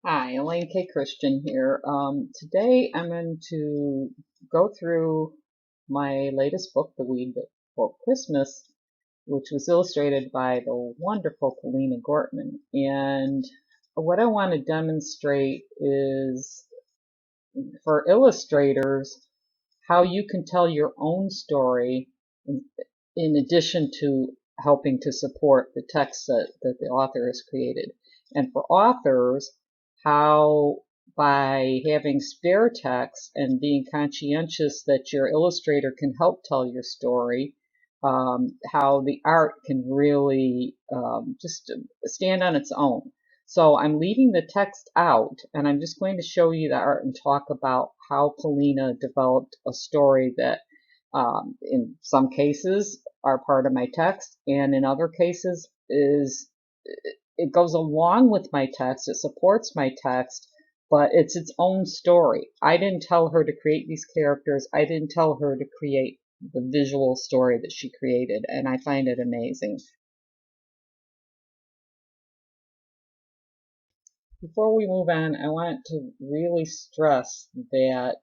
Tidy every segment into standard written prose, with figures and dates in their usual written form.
Hi, Alayne Kay Christian here. Today I'm going to go through my latest book, The Weed That for Christmas, which was illustrated by the wonderful Polina Gortman. And what I want to demonstrate is for illustrators how you can tell your own story in addition to helping to support the text that the author has created. And for authors, how by having spare text and being conscientious that your illustrator can help tell your story, how the art can really just stand on its own. So I'm leaving the text out, and I'm just going to show you the art and talk about how Polina developed a story that in some cases are part of my text, and in other cases is it goes along with my text, it supports my text, but it's its own story. I didn't tell her to create these characters. I didn't tell her to create the visual story that she created, and I find it amazing. Before we move on, I want to really stress that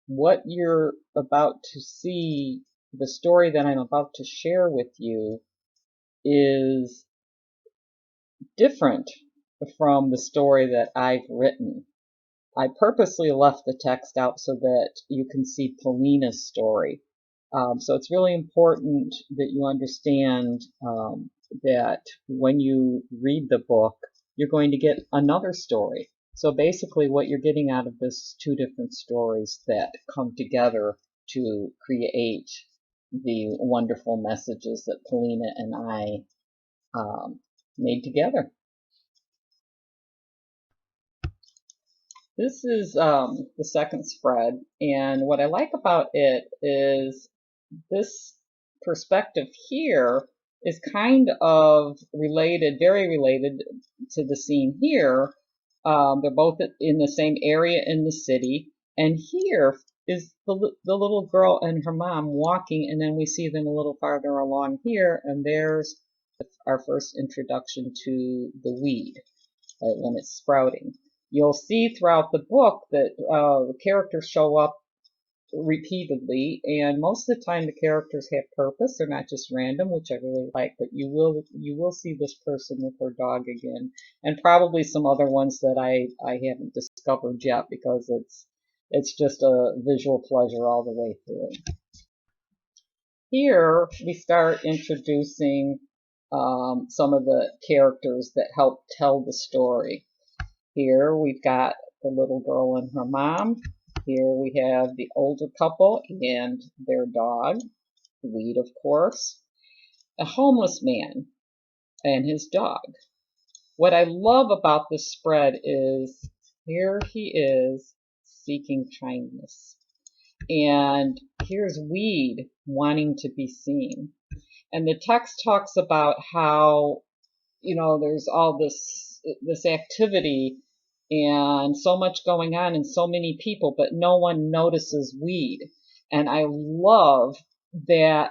what you're about to see, the story that I'm about to share with you, is different from the story that I've written. I purposely left the text out so that you can see Polina's story. So it's really important that you understand that when you read the book, you're going to get another story. So basically what you're getting out of this is two different stories that come together to create the wonderful messages that Polina and I made together. This is the second spread, and what I like about it is this perspective here is kind of related, very related to the scene here. They're both in the same area in the city, and here is the little girl and her mom walking, and then we see them a little farther along here, and there's our first introduction to the weed when it's sprouting. You'll see throughout the book that characters show up repeatedly, and most of the time the characters have purpose. They're not just random, which I really like, but you will see this person with her dog again, and probably some other ones that I haven't discovered yet, because it's just a visual pleasure all the way through. Here we start introducing some of the characters that help tell the story. Here we've got the little girl and her mom. Here we have the older couple and their dog, Weed, of course. A homeless man and his dog. What I love about this spread is here he is seeking kindness. And here's Weed wanting to be seen. And the text talks about how, there's all this activity and so much going on and so many people, but no one notices Weed. And I love that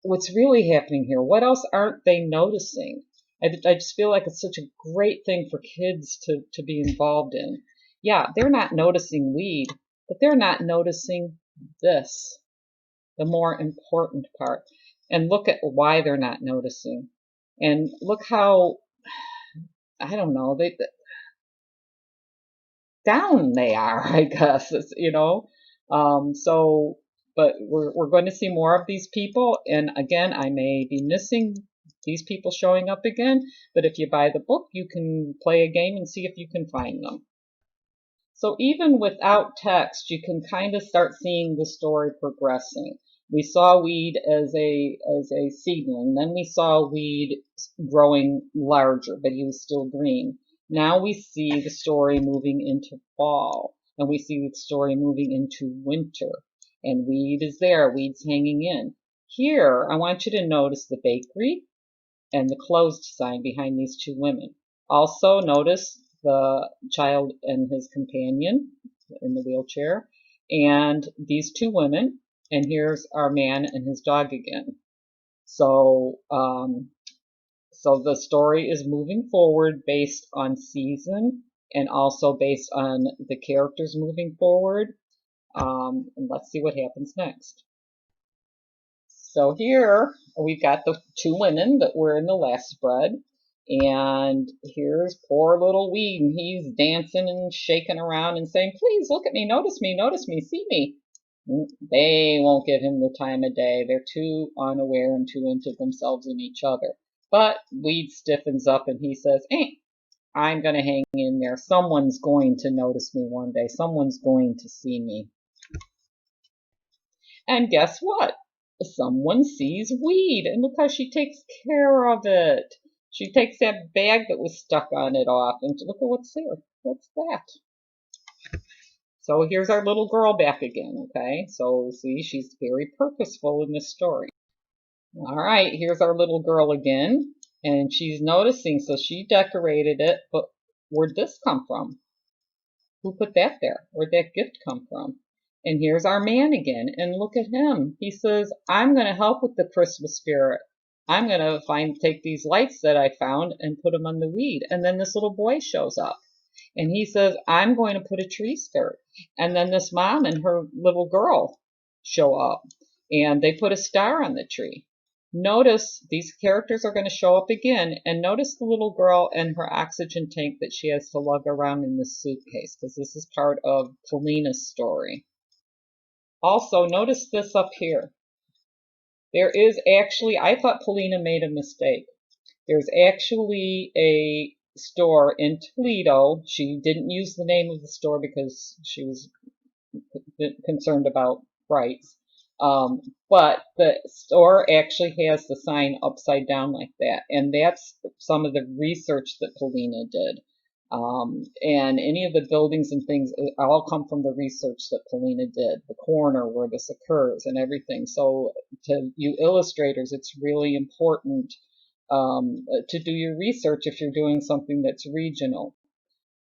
what's really happening here. What else aren't they noticing? I just feel like it's such a great thing for kids to be involved in. Yeah, they're not noticing Weed, but they're not noticing this, the more important part. And look at why they're not noticing. And look how, I don't know, they down they are, I guess, so, but we're going to see more of these people. And again, I may be missing these people showing up again, but if you buy the book, you can play a game and see if you can find them. So even without text, you can kind of start seeing the story progressing. We saw Weed as a seedling, then we saw Weed growing larger, but he was still green. Now we see the story moving into fall, and we see the story moving into winter. And Weed is there, Weed's hanging in. Here, I want you to notice the bakery and the closed sign behind these two women. Also notice the child and his companion in the wheelchair, and these two women, and here's our man and his dog again. So, so the story is moving forward based on season and also based on the characters moving forward. And let's see what happens next. So here we've got the two women that were in the last spread. And here's poor little Weed, and he's dancing and shaking around and saying, please look at me, notice me, see me. They won't give him the time of day. They're too unaware and too into themselves and each other. But Weed stiffens up and he says, I'm going to hang in there. Someone's going to notice me one day. Someone's going to see me. And guess what? Someone sees Weed, and look how she takes care of it. She takes that bag that was stuck on it off, and look at what's there. What's that? So here's our little girl back again, okay? So see, she's very purposeful in this story. All right, here's our little girl again, and she's noticing, so she decorated it, but where'd this come from? Who put that there? Where'd that gift come from? And here's our man again, and look at him. He says, I'm going to help with the Christmas spirit. I'm going to take these lights that I found and put them on the weed. And then this little boy shows up, and he says, I'm going to put a tree skirt. And then this mom and her little girl show up, and they put a star on the tree. Notice these characters are going to show up again, and notice the little girl and her oxygen tank that she has to lug around in this suitcase, because this is part of Polina's story. Also, notice this up here. There is actually, I thought Polina made a mistake. There's actually a store in Toledo. She didn't use the name of the store because she was concerned about rights. But the store actually has the sign upside down like that. And that's some of the research that Polina did. And any of the buildings and things all come from the research that Polina did, the corner where this occurs and everything. So to you illustrators, it's really important to do your research if you're doing something that's regional.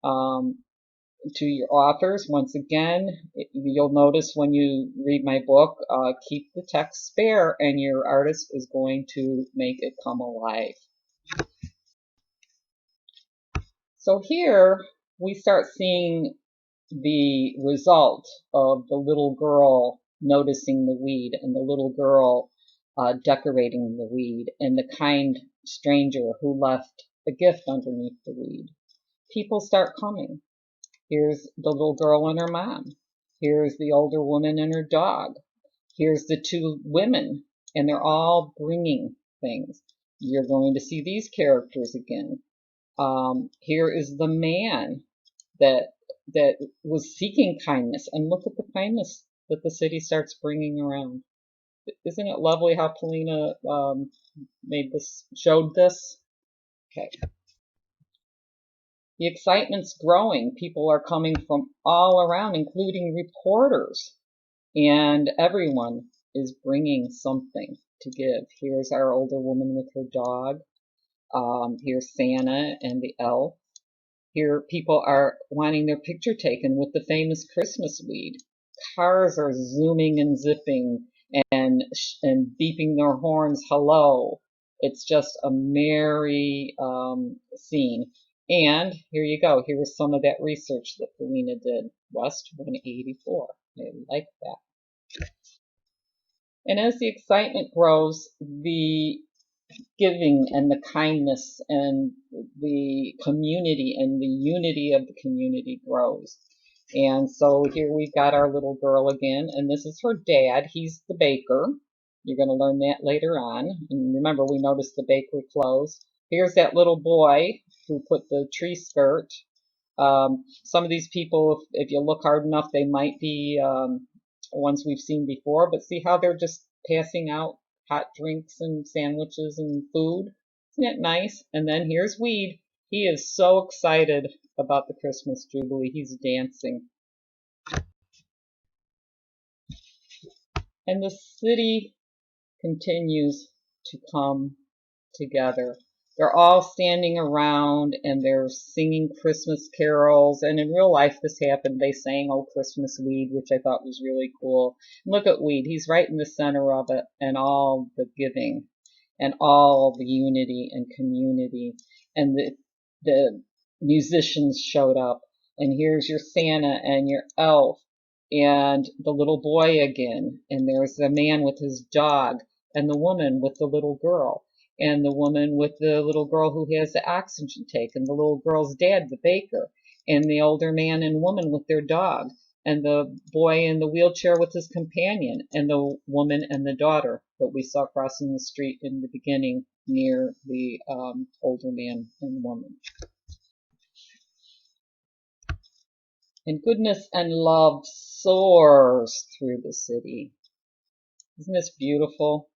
To your authors, once again, you'll notice when you read my book, keep the text spare and your artist is going to make it come alive. So here we start seeing the result of the little girl noticing the weed and the little girl decorating the weed and the kind stranger who left a gift underneath the weed. People start coming. Here's the little girl and her mom. Here's the older woman and her dog. Here's the two women, and they're all bringing things. You're going to see these characters again. Here is the man that was seeking kindness, and look at the kindness that the city starts bringing around. Isn't it lovely how Polina showed this? Okay. The excitement's growing. People are coming from all around, including reporters, and everyone is bringing something to give. Here's our older woman with her dog. Here's Santa and the elf. Here people are wanting their picture taken with the famous Christmas weed. Cars are zooming and zipping and beeping their horns hello. It's just a merry scene. And here you go. Here's some of that research that Polina did. West 184. I like that. And as the excitement grows, the giving and the kindness and the community and the unity of the community grows. And so here we've got our little girl again, and this is her dad. He's the baker. You're going to learn that later on. And remember, we noticed the bakery closed. Here's that little boy who put the tree skirt. Some of these people, if you look hard enough, they might be ones we've seen before, but see how they're just passing out hot drinks and sandwiches and food. Isn't it nice? And then here's Weed. He is so excited about the Christmas Jubilee. He's dancing. And the city continues to come together. They're all standing around and they're singing Christmas carols. And in real life, this happened. They sang "Oh Christmas Weed," which I thought was really cool. And look at Weed. He's right in the center of it, and all the giving and all the unity and community and the musicians showed up, and here's your Santa and your elf and the little boy again, and there's the man with his dog and the woman with the little girl and the woman with the little girl who has the oxygen tank and the little girl's dad, the baker, and the older man and woman with their dog and the boy in the wheelchair with his companion and the woman and the daughter that we saw crossing the street in the beginning near the older man and woman. And goodness and love soars through the city. Isn't this beautiful?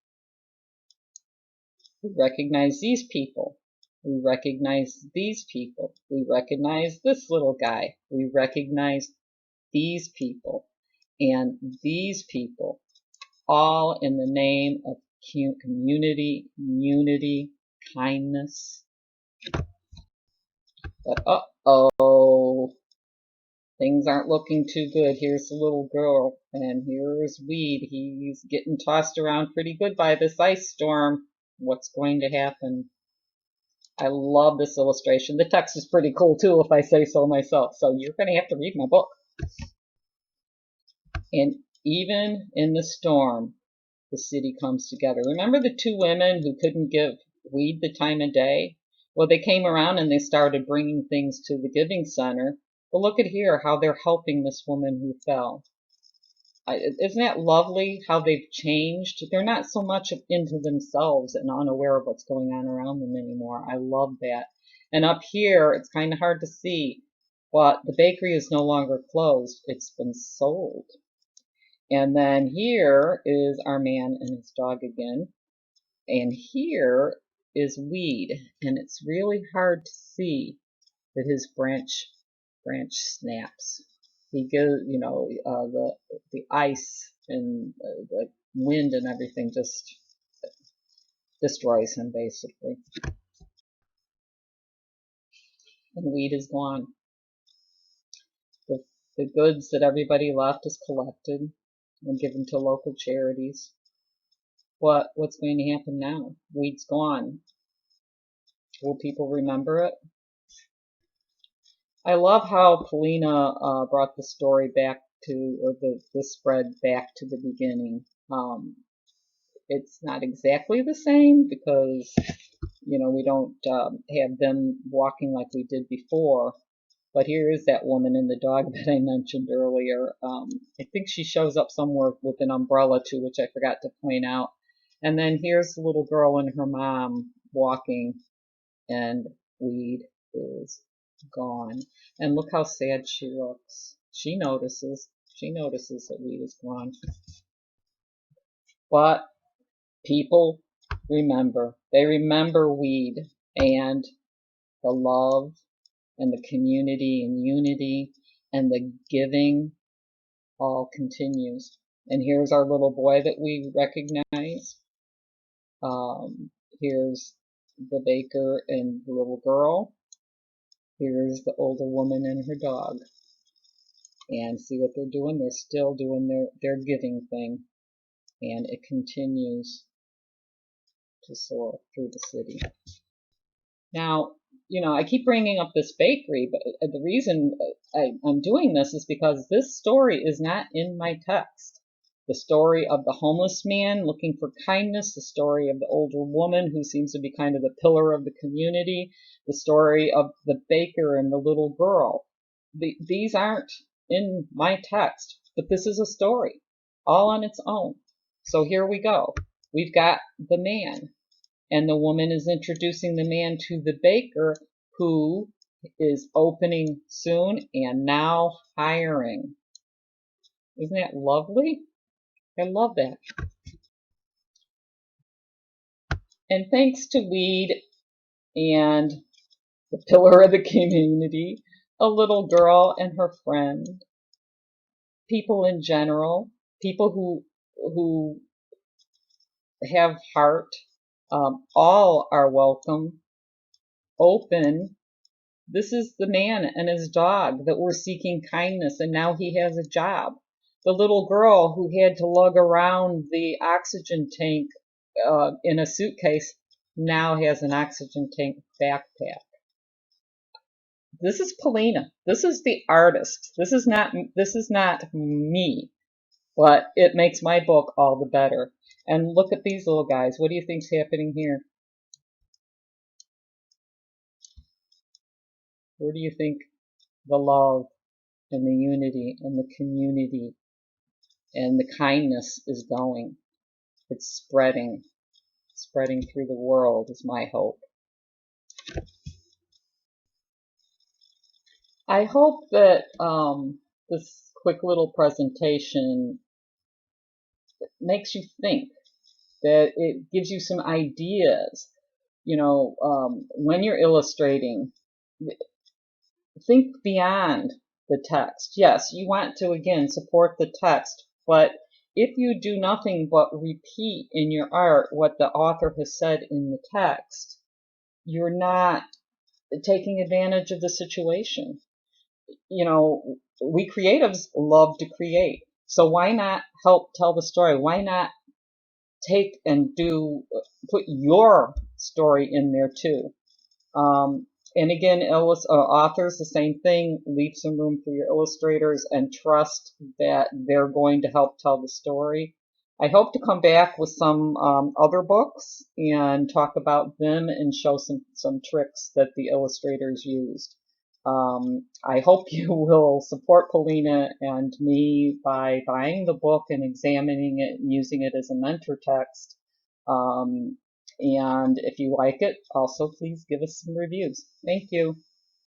We recognize these people. We recognize these people. We recognize this little guy. We recognize these people and these people, all in the name of community, unity, kindness. But uh-oh, things aren't looking too good. Here's the little girl, and here's Weed. He's getting tossed around pretty good by this ice storm. What's going to happen? I love this illustration. The text is pretty cool too, if I say so myself. So you're going to have to read my book. And even in the storm, the city comes together. Remember the two women who couldn't give Weed the time of day? Well, they came around and they started bringing things to the giving center. But look at here, how they're helping this woman who fell. Isn't that lovely how they've changed? They're not so much into themselves and unaware of what's going on around them anymore. I love that. And up here, it's kind of hard to see, but the bakery is no longer closed. It's been sold. And then here is our man and his dog again. And here is Weed. And it's really hard to see that his branch snaps. He goes, you know, the ice and the wind and everything just destroys him basically. And Weed is gone. The goods that everybody left is collected and given to local charities. What's going to happen now? Weed's gone. Will people remember it? I love how Polina brought the story back to, or the spread back to the beginning. It's not exactly the same because, you know, we don't have them walking like we did before. But here is that woman and the dog that I mentioned earlier. I think she shows up somewhere with an umbrella too, which I forgot to point out. And then here's the little girl and her mom walking, and Weed is gone. And look how sad she looks. She notices that Weed is gone. But people remember. They remember Weed and the love and the community and unity and the giving all continues. And here's our little boy that we recognize. Here's the baker and the little girl. Here's the older woman and her dog. And see what they're doing? They're still doing their giving thing. And it continues to soar through the city. Now, you know, I keep bringing up this bakery, but the reason I'm doing this is because this story is not in my text. The story of the homeless man looking for kindness, the story of the older woman who seems to be kind of the pillar of the community, the story of the baker and the little girl. These aren't in my text, but this is a story all on its own. So here we go. We've got the man. And the woman is introducing the man to the baker who is opening soon and now hiring. Isn't that lovely? I love that. And thanks to Weed and the pillar of the community, a little girl and her friend, people in general, people who have heart, all are welcome, open. This is the man and his dog that were seeking kindness, and now he has a job. The little girl who had to lug around the oxygen tank in a suitcase now has an oxygen tank backpack. This is Polina. This is the artist. This is not me, but it makes my book all the better. And look at these little guys. What do you think's happening here? Where do you think the love and the unity and the community and the kindness is going? It's spreading through the world is my hope. I hope that this quick little presentation makes you think, that it gives you some ideas. When you're illustrating, think beyond the text. Yes, you want to, again, support the text, but if you do nothing but repeat in your art what the author has said in the text, you're not taking advantage of the situation. We creatives love to create. So why not help tell the story? Why not take and put your story in there too? And again, authors, the same thing. Leave some room for your illustrators and trust that they're going to help tell the story. I hope to come back with some other books and talk about them and show some tricks that the illustrators used. I hope you will support Polina and me by buying the book and examining it and using it as a mentor text. And if you like it, also please give us some reviews. Thank you.